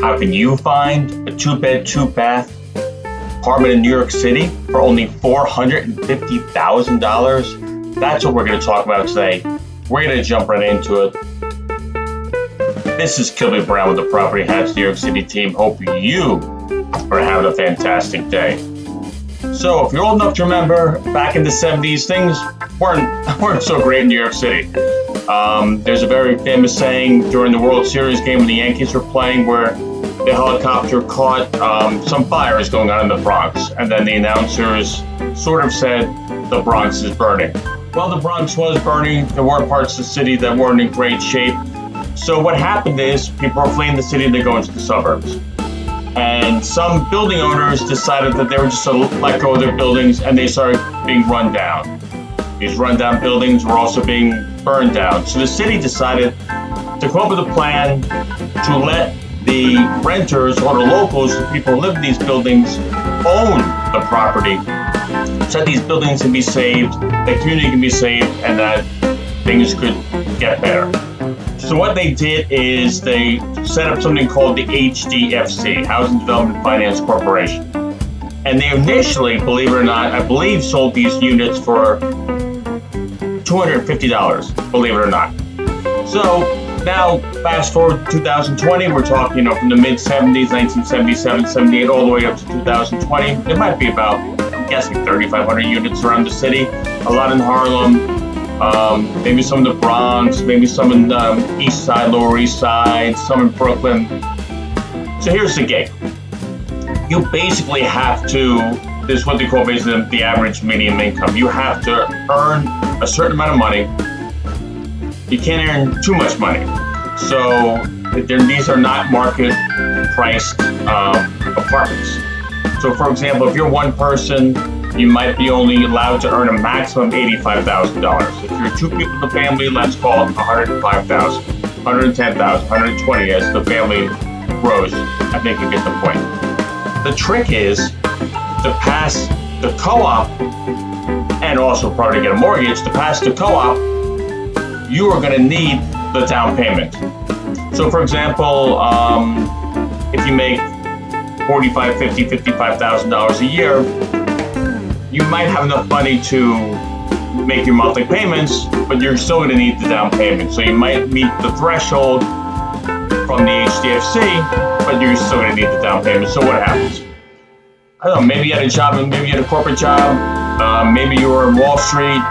How can you find a 2-bed, 2-bath apartment in New York City for only $450,000? That's what we're going to talk about today. We're going to jump right into it. This is Kilby Browne with the Property Hats New York City team. Hope you are having a fantastic day. So if you're old enough to remember, back in the 70s, things weren't so great in New York City. There's a very famous saying during the World Series game when the Yankees were playing where the helicopter caught some fires going on in the Bronx. And then the announcers sort of said, the Bronx is burning. Well, the Bronx was burning. There were parts of the city that weren't in great shape. So what happened is people are fleeing the city and they go into the suburbs. And some building owners decided that they were just going to let go of their buildings and they started being run down. These rundown buildings were also being burned down. So the city decided to come up with a plan to let the renters or the locals, the people who live in these buildings, own the property so that these buildings can be saved, the community can be saved, and that things could get better. So what they did is they set up something called the HDFC, Housing Development Finance Corporation. And they initially, believe it or not, I believe sold these units for $250, believe it or not. So now, fast forward to 2020, we're talking, from the mid-70s, 1977, 78, all the way up to 2020. There might be about, I'm guessing, 3,500 units around the city. A lot in Harlem, maybe some in the Bronx, maybe some in the East Side, Lower East Side, some in Brooklyn. So here's the gig. You basically have to, this is what they call basically the average median income. You have to earn a certain amount of money. You can't earn too much money. So these are not market priced apartments. So for example, if you're one person, you might be only allowed to earn a maximum $85,000. If you're two people in the family, let's call it $105,000, $110,000, $120,000 as the family grows. I think you get the point. The trick is to pass the co-op and also probably get a mortgage. To pass the co-op, you are going to need the down payment. So for example, if you make $45,000, $50,000, $55,000 a year, you might have enough money to make your monthly payments, but you're still going to need the down payment. So you might meet the threshold from the HDFC, but you're still going to need the down payment. So what happens? I don't know, maybe you had a job, maybe you had a corporate job, maybe you were on Wall Street,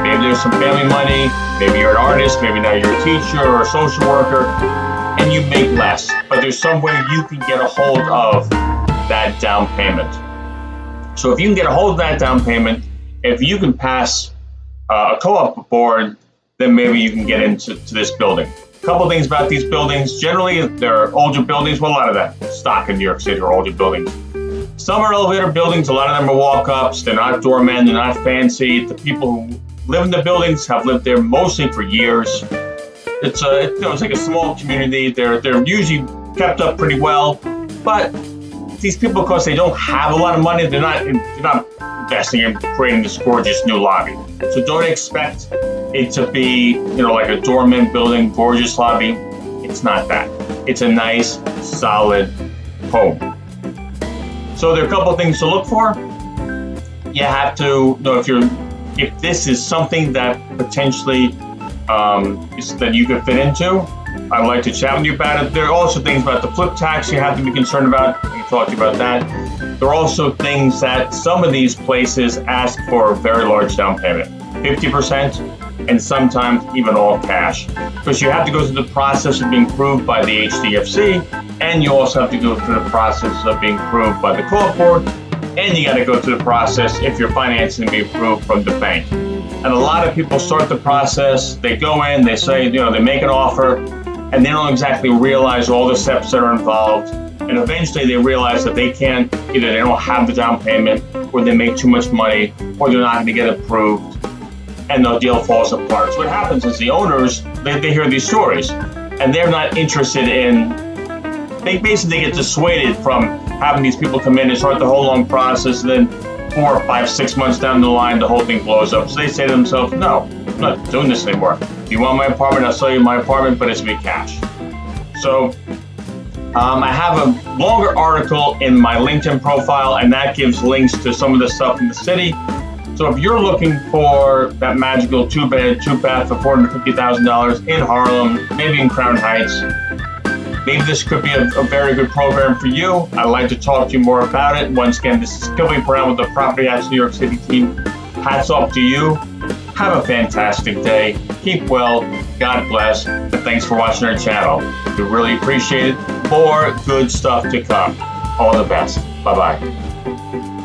maybe there's some family money, maybe you're an artist, maybe now you're a teacher or a social worker, and you make less. But there's some way you can get a hold of that down payment. So if you can get a hold of that down payment, if you can pass a co-op board, then maybe you can get into this building. A couple things about these buildings. Generally, they're older buildings. Well, a lot of that stock in New York City are older buildings. Some are elevator buildings. A lot of them are walk-ups. They're not doormen. They're not fancy. The people who live in the buildings have lived there mostly for years. It's like a small community. They're usually kept up pretty well, but these people, because they don't have a lot of money, they're not investing in creating this gorgeous new lobby. So don't expect it to be, like a doorman building, gorgeous lobby. It's not that. It's a nice, solid home. So there are a couple of things to look for. You have to know if this is something that potentially that you could fit into. I'd like to chat with you about it. There are also things about the flip tax you have to be concerned about. We can talk to you about that. There are also things that some of these places ask for a very large down payment, 50%, and sometimes even all cash. Because you have to go through the process of being approved by the HDFC, and you also have to go through the process of being approved by the co-op board, and you got to go through the process if your financing to be approved from the bank. And a lot of people start the process, they go in, they say, they make an offer, and they don't exactly realize all the steps that are involved. And eventually they realize that they can't, either they don't have the down payment, or they make too much money, or they're not going to get approved, and the deal falls apart. So what happens is the owners, they hear these stories, and they're not interested in, they basically get dissuaded from having these people come in and start the whole long process, and then 4, 5, 6 months down the line, the whole thing blows up. So they say to themselves, no, I'm not doing this anymore. If you want my apartment, I'll sell you my apartment, but it's going to be cash. So I have a longer article in my LinkedIn profile, and that gives links to some of the stuff in the city. So if you're looking for that magical 2-bed, 2-bath for $450,000 in Harlem, maybe in Crown Heights, maybe this could be a very good program for you. I'd like to talk to you more about it. Once again, this is Kilby Browne with the Property Acts New York City team. Hats off to you. Have a fantastic day. Keep well. God bless. And thanks for watching our channel. We really appreciate it. More good stuff to come. All the best. Bye-bye.